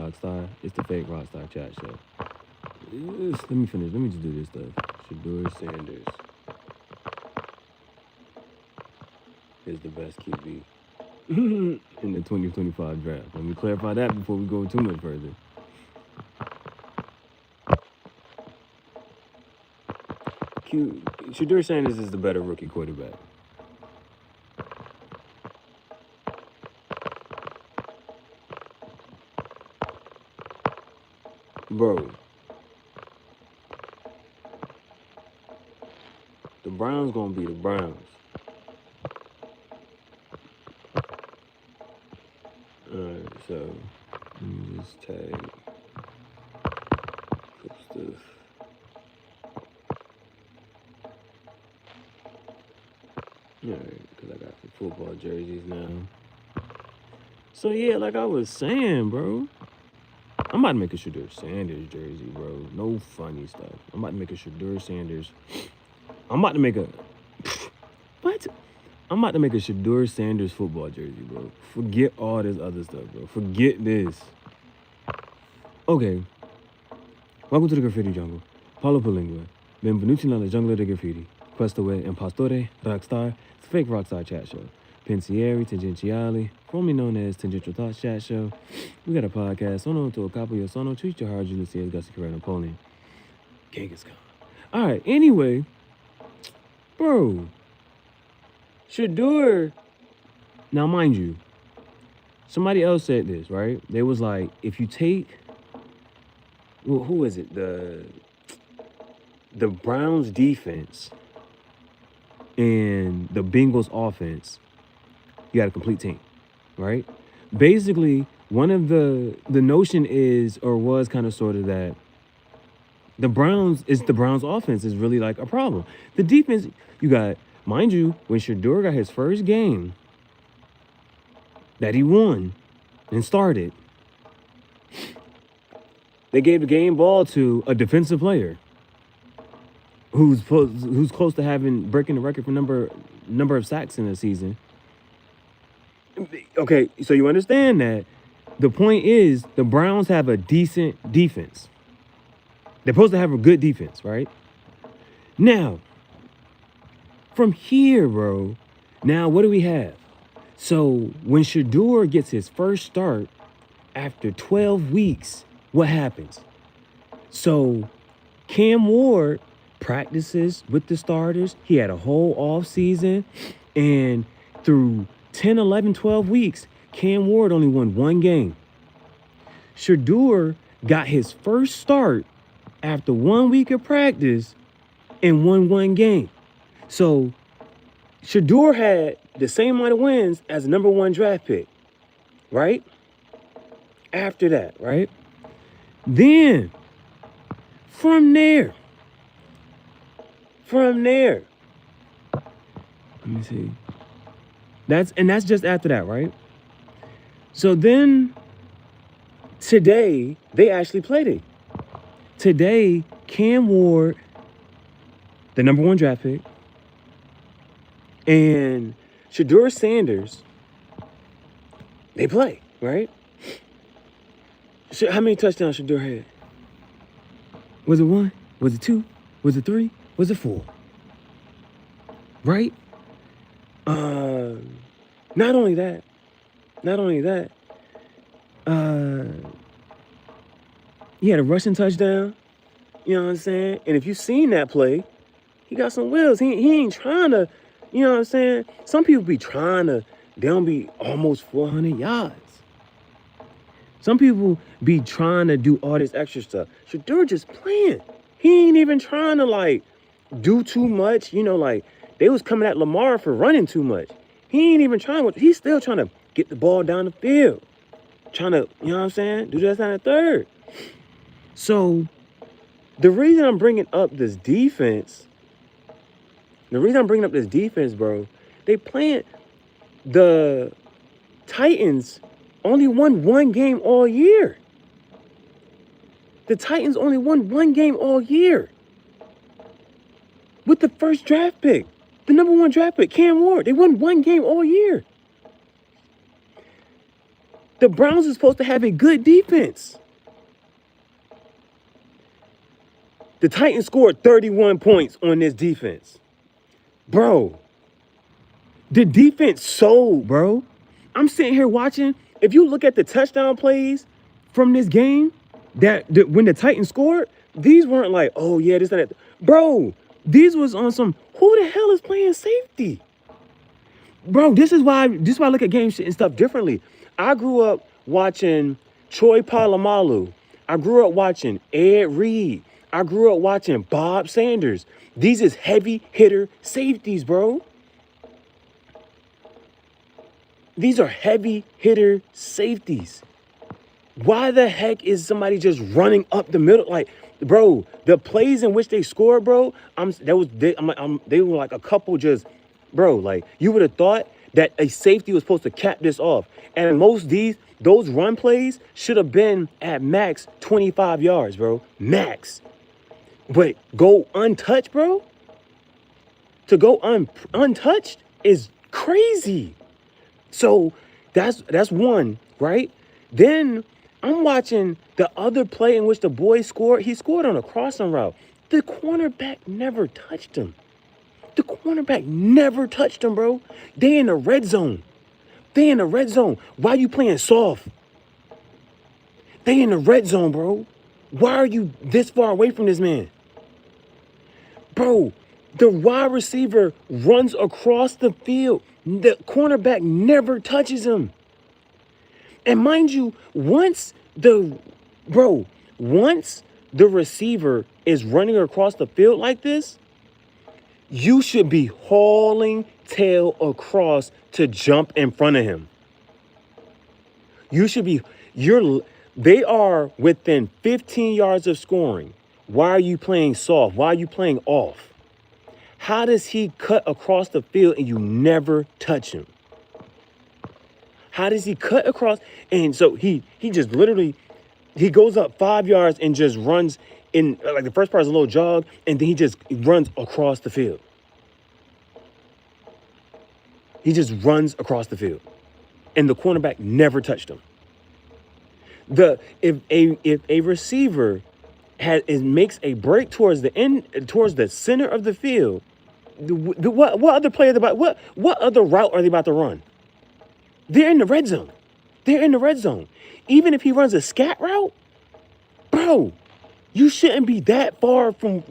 Rockstar. It's the fake Rockstar chat show. Let me finish. Let me just do this stuff. Shedeur Sanders is the best QB in the 2025 draft. Let me clarify that before we go too much further. Shedeur Sanders is the better rookie quarterback. Bro, the Browns gonna be the Browns. Alright, so let me just tag cool stuff. Alright, because I got some football jerseys now. So yeah, like I was saying, bro, I'm about to make a Shedeur Sanders jersey, bro. No funny stuff. I'm about to make a Shedeur Sanders. I'm about to make a what? I'm about to make a Shedeur Sanders football jersey, bro. Forget all this other stuff, bro. Forget this. Okay. Welcome to the graffiti jungle. Paulo Palingua. Benvenuti nella giungla di graffiti. Questo è Impostore Rockstar. It's a fake Rockstar chat show. Pensieri Tangentiali, formerly known as Tangential Thoughts Chat Show. We got a podcast. Sono to a capo io sono. Treat Gihareh Julius Gussie Carrera Napoleon. Genghis Khan. All right. Anyway, bro. Shedeur. Now, mind you, somebody else said this, right? They was like, if you take, well, who is it? The Browns defense and the Bengals offense, you got a complete team, right? Basically, one of the notion is, or was kind of sort of that the Browns offense is really like a problem. The defense, you got, mind you, when Shedeur got his first game that he won and started, they gave the game ball to a defensive player who's close to breaking the record for number of sacks in a season. Okay, so you understand that the point is the Browns have a decent defense. They're supposed to have a good defense, right? Now, from here, bro, now what do we have? So when Shedeur gets his first start after 12 weeks, what happens? So Cam Ward practices with the starters. He had a whole off season, and through 10, 11, 12 weeks, Cam Ward only won one game. Shedeur got his first start after 1 week of practice and won one game. So Shedeur had the same amount of wins as the number 1 draft pick, right? After that, right? Then, from there, let me see. That's just after that, right? So then, today, they actually played it. Today, Cam Ward, the number 1 draft pick, and Shedeur Sanders, they play, right? How many touchdowns Shedeur had? Was it 1? Was it 2? Was it 3? Was it 4? Right? Not only that, he had a rushing touchdown. You know what I'm saying? And if you've seen that play, he got some wheels. He ain't trying to, you know what I'm saying? Some people be trying to, they don't be almost 400 yards. Some people be trying to do all this extra stuff. Shedeur just playing. He ain't even trying to, like, do too much. You know, like, they was coming at Lamar for running too much. He ain't even trying. He's still trying to get the ball down the field. Trying to, you know what I'm saying? Do this on the third. So, the reason I'm bringing up this defense, bro, they playing, the Titans only won one game all year. The Titans only won one game all year. With the first draft pick, the number 1 draft pick, Cam Ward. They won one game all year. The Browns are supposed to have a good defense. The Titans scored 31 points on this defense. Bro, the defense sold, bro. I'm sitting here watching. If you look at the touchdown plays from this game, when the Titans scored, these weren't like, oh yeah, this and that. Bro, these was on some, who the hell is playing safety? Bro, this is why I look at game shit and stuff differently. I grew up watching Troy Polamalu. I grew up watching Ed Reed. I grew up watching Bob Sanders. These is heavy hitter safeties, bro. These are heavy hitter safeties. Why the heck is somebody just running up the middle? Like, bro, the plays in which they scored, bro, they were like a couple just, bro, like you would have thought that a safety was supposed to cap this off. And those run plays should have been at max 25 yards, bro, max. But go untouched, bro. To go untouched is crazy. So that's one, right? Then I'm watching the other play in which the boy scored. He scored on a crossing route. The cornerback never touched him. The cornerback never touched him, bro. They in the red zone. Why you playing soft? They in the red zone, bro. Why are you this far away from this man? Bro, the wide receiver runs across the field. The cornerback never touches him. And mind you, once the receiver is running across the field like this, you should be hauling tail across to jump in front of him. They are within 15 yards of scoring. Why are you playing soft? Why are you playing off? How does he cut across the field and you never touch him? How does he cut across? And so he just literally, he goes up 5 yards and just runs in, like the first part is a little jog, and then he just runs across the field. He just runs across the field. And the cornerback never touched him. If a receiver makes a break towards the center of the field, what other play what other route are they about to run? They're in the red zone. Even if he runs a scat route, bro, you should not be that far from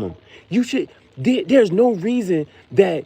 him. There's no reason that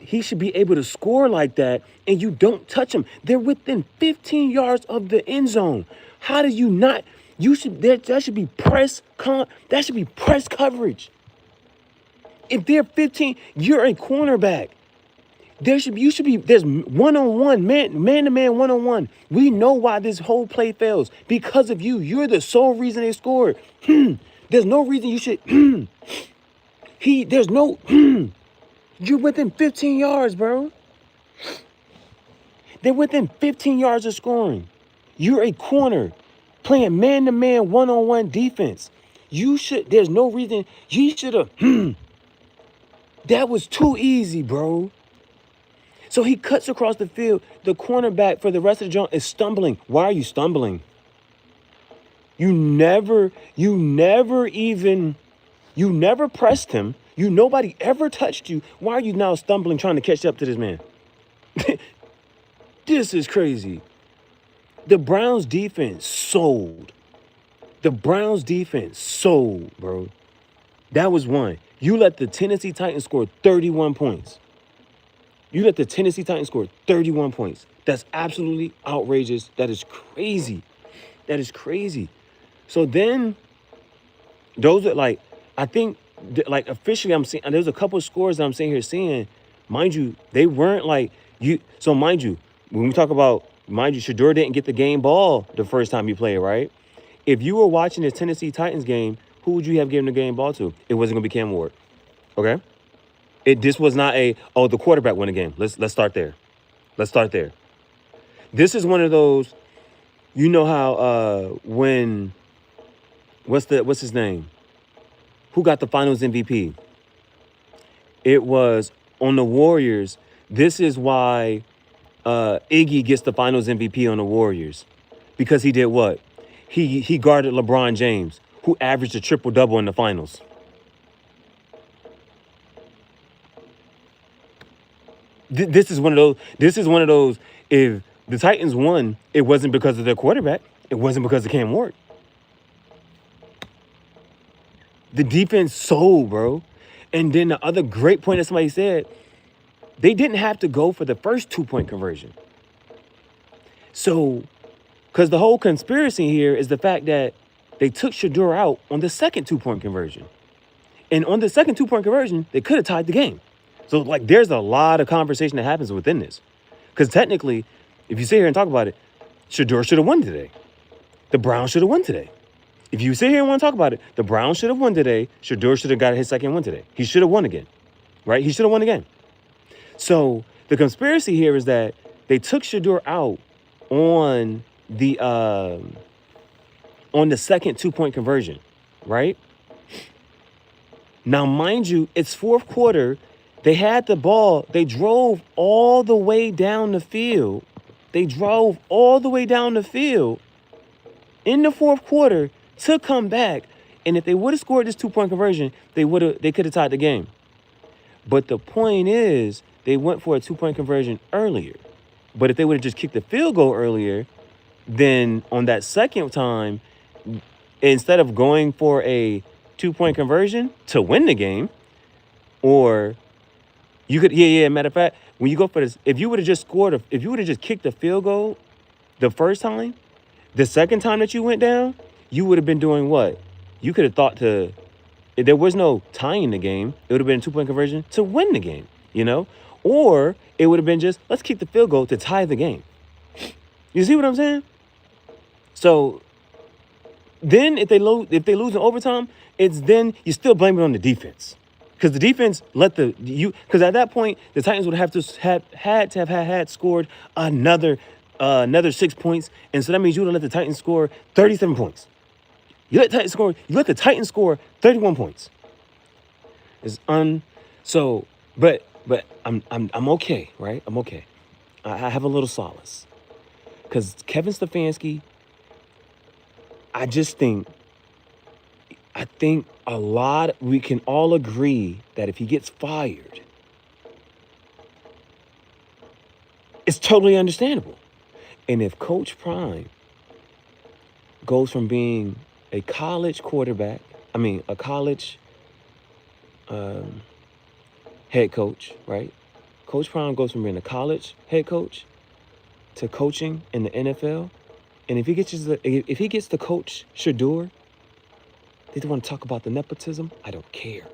he should be able to score like that and you don't touch him. They're within 15 yards of the end zone. How do you not? That should be press coverage. If they're 15, you're a cornerback. There's one-on-one, man-to-man one-on-one. We know why this whole play fails. Because of you. You're the sole reason they scored. There's no reason you should. You're within 15 yards, bro. They're within 15 yards of scoring. You're a corner playing man-to-man one-on-one defense. There's no reason. You should have. That was too easy, bro. So he cuts across the field. The cornerback for the rest of the jump is stumbling. Why are you stumbling? You never pressed him. Nobody ever touched you. Why are you now stumbling trying to catch up to this man? This is crazy. The Browns defense sold. Bro. That was one. You let the Tennessee Titans score 31 points. That's absolutely outrageous. That is crazy. So then, those are like, I think, like officially I'm seeing, there's a couple of scores that I'm seeing, mind you, they weren't like, so mind you, when we talk about, Shedeur didn't get the game ball the first time he played, right? If you were watching the Tennessee Titans game, who would you have given the game ball to? It wasn't going to be Cam Ward, okay? This was not the quarterback won the game. Let's start there. This is one of those, you know how what's his name? Who got the Finals MVP? It was on the Warriors. This is why Iggy gets the Finals MVP on the Warriors because he did what? He guarded LeBron James, who averaged a triple double in the finals. This is one of those. This is one of those. If the Titans won, it wasn't because of their quarterback. It wasn't because of Cam Ward. The defense sold, bro. And then the other great point that somebody said, they didn't have to go for the first 2-point conversion. So, because the whole conspiracy here is the fact that they took Shedeur out on the second 2-point conversion. And on the second 2-point conversion, they could have tied the game. So, like, there's a lot of conversation that happens within this. Because technically, if you sit here and talk about it, Shedeur should have won today. The Browns should have won today. If you sit here and want to talk about it, the Browns should have won today. Shedeur should have got his second win today. He should have won again, right? He should have won again. So the conspiracy here is that they took Shedeur out on the second 2-point conversion, right? Now, mind you, it's fourth quarter. They had the ball. They drove all the way down the field. They drove all the way down the field in the fourth quarter to come back. And if they would have scored this 2-point conversion, they could have tied the game. But the point is, they went for a 2-point conversion earlier. But if they would have just kicked the field goal earlier, then on that second time, instead of going for a 2-point conversion to win the game, or you could, matter of fact, when you go for this, if you would have just kicked the field goal the first time, the second time that you went down, you would have been doing what? You could have thought if there was no tying the game, it would have been a 2-point conversion to win the game, Or it would have been just, let's kick the field goal to tie the game. You see what I'm saying? So then if they lose in overtime, it's then you still blame it on the defense. Because the defense because at that point, the Titans would have to have scored another 6 points. And so that means you would have let the Titans score 37 points. You let the Titans score 31 points. But I'm okay, right? I'm okay. I have a little solace. Because Kevin Stefanski, I think we can all agree that if he gets fired, it's totally understandable. And if Coach Prime goes from being a college head coach, right? Coach Prime goes from being a college head coach to coaching in the NFL. And if he gets to coach Shedeur, they want to talk about the nepotism. I don't care.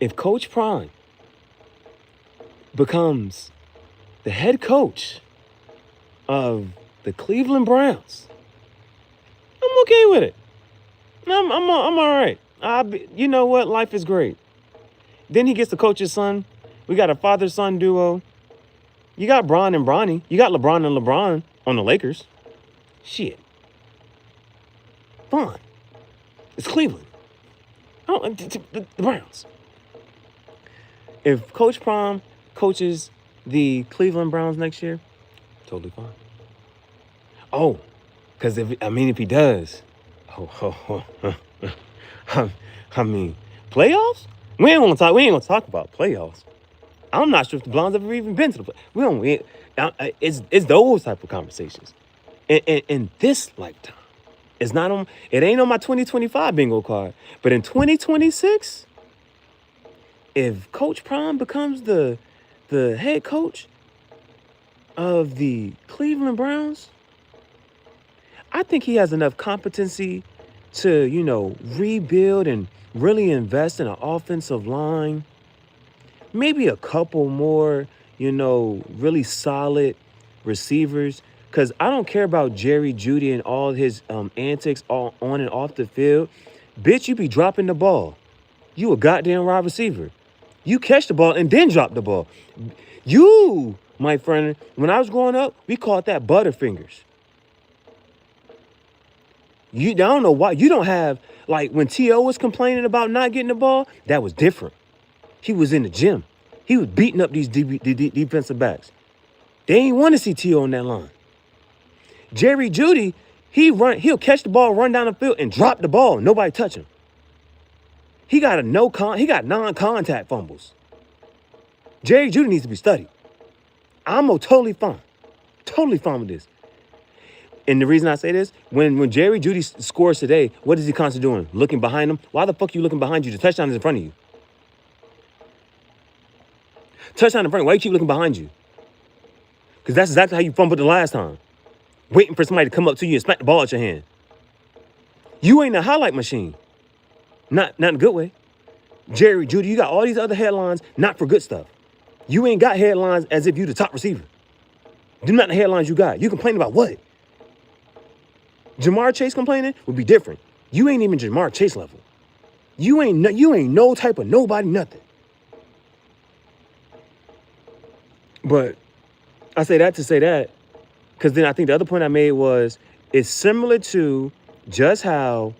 If Coach Prime becomes the head coach of the Cleveland Browns, I'm okay with it. I'm all right. You know what? Life is great. Then he gets to coach his son. We got a father-son duo. You got Bron and Bronny. You got LeBron and LeBron on the Lakers. Shit. Fine. It's Cleveland. The Browns. If Coach Prime coaches the Cleveland Browns next year, totally fine. Oh, because if he does, playoffs? We ain't gonna talk about playoffs. I'm not sure if the Browns ever even been to the playoffs. It's those type of conversations. In this lifetime. It ain't on my 2025 bingo card. But in 2026, if Coach Prime becomes the head coach of the Cleveland Browns, I think he has enough competency to, rebuild and really invest in an offensive line. Maybe a couple more, really solid receivers. Because I don't care about Jerry Jeudy and all his antics all on and off the field. Bitch, you be dropping the ball. You a goddamn wide receiver. You catch the ball and then drop the ball. You, my friend, when I was growing up, we called that Butterfingers. I don't know why. You don't have, like, when T.O. was complaining about not getting the ball, that was different. He was in the gym. He was beating up these defensive backs. They ain't want to see T.O. on that line. Jerry Jeudy, he'll catch the ball, run down the field, and drop the ball. Nobody touch him. He got non-contact fumbles. Jerry Jeudy needs to be studied. I'm totally fine with this. And the reason I say this, when Jerry Jeudy scores today, what is he constantly doing? Looking behind him? Why the fuck are you looking behind you? The touchdown is in front of you. Touchdown in front of you. Why you keep looking behind you? Because that's exactly how you fumbled the last time. Waiting for somebody to come up to you and smack the ball at your hand. You ain't a highlight machine. Not in a good way. Jerry Jeudy, you got all these other headlines, not for good stuff. You ain't got headlines as if you the top receiver. Them not the headlines you got. You complaining about what? Jamar Chase complaining would be different. You ain't even Jamar Chase level. You ain't no type of nobody, nothing. But I say that to say that, because then I think the other point I made was it's similar to just how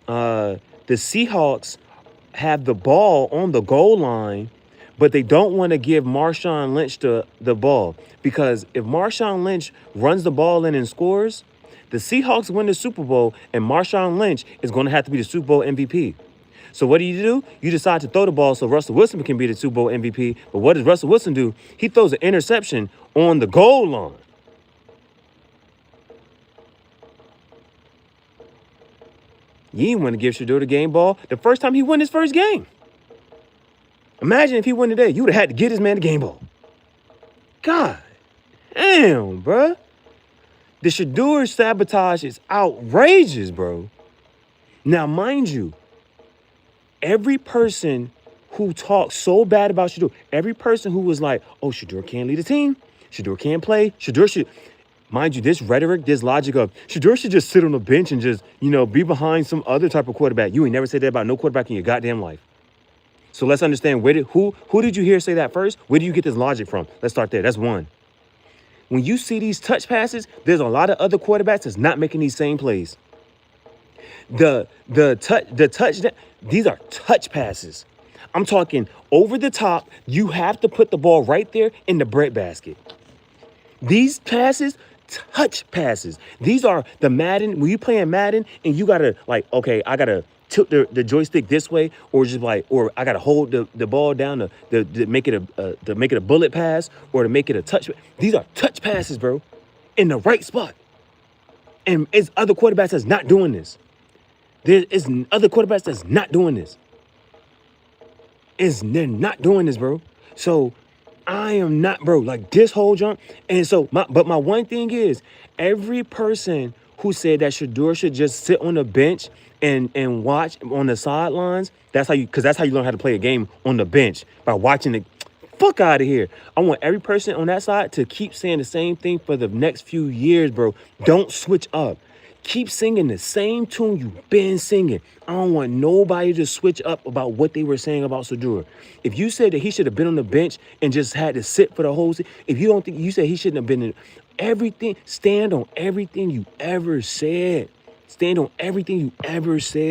the Seahawks have the ball on the goal line, but they don't want to give Marshawn Lynch the ball. Because if Marshawn Lynch runs the ball in and scores, the Seahawks win the Super Bowl, and Marshawn Lynch is going to have to be the Super Bowl MVP. So what do? You decide to throw the ball so Russell Wilson can be the Super Bowl MVP. But what does Russell Wilson do? He throws an interception on the goal line. You didn't want to give Shedeur the game ball the first time he won his first game. Imagine if he won today. You would have had to get his man the game ball. God damn, bro. The Shedeur sabotage is outrageous, bro. Now, mind you, every person who talks so bad about Shedeur, every person who was like, oh, Shedeur can't lead a team, Shedeur can't play, Shedeur should, mind you, this rhetoric, this logic of Shedeur should just sit on the bench and just, be behind some other type of quarterback. You ain't never said that about no quarterback in your goddamn life. So let's understand, who did you hear say that first? Where do you get this logic from? Let's start there. That's one. When you see these touch passes, there's a lot of other quarterbacks that's not making these same plays. The touchdown, these are touch passes. I'm talking over the top. You have to put the ball right there in the breadbasket. These passes, touch passes. These are the Madden. When you playing Madden and you gotta okay, I gotta tilt the joystick this way, or just or I gotta hold the ball down to make it a bullet pass, or to make it a touch. These are touch passes, bro, in the right spot. And it's other quarterbacks that's not doing this. There is other quarterbacks that's not doing this. They're not doing this, bro. So I am not, bro, this whole jump. And so my one thing is, every person who said that Shedeur should just sit on the bench and watch on the sidelines, that's how you learn how to play a game, on the bench, by watching the fuck out of here. I want every person on that side to keep saying the same thing for the next few years, bro. Don't switch up. Keep singing the same tune you've been singing. I don't want nobody to switch up about what they were saying about Shedeur. If you said that he should have been on the bench and just had to sit for the whole season, if you don't think, you said he shouldn't have been in everything, stand on everything you ever said. Stand on everything you ever said.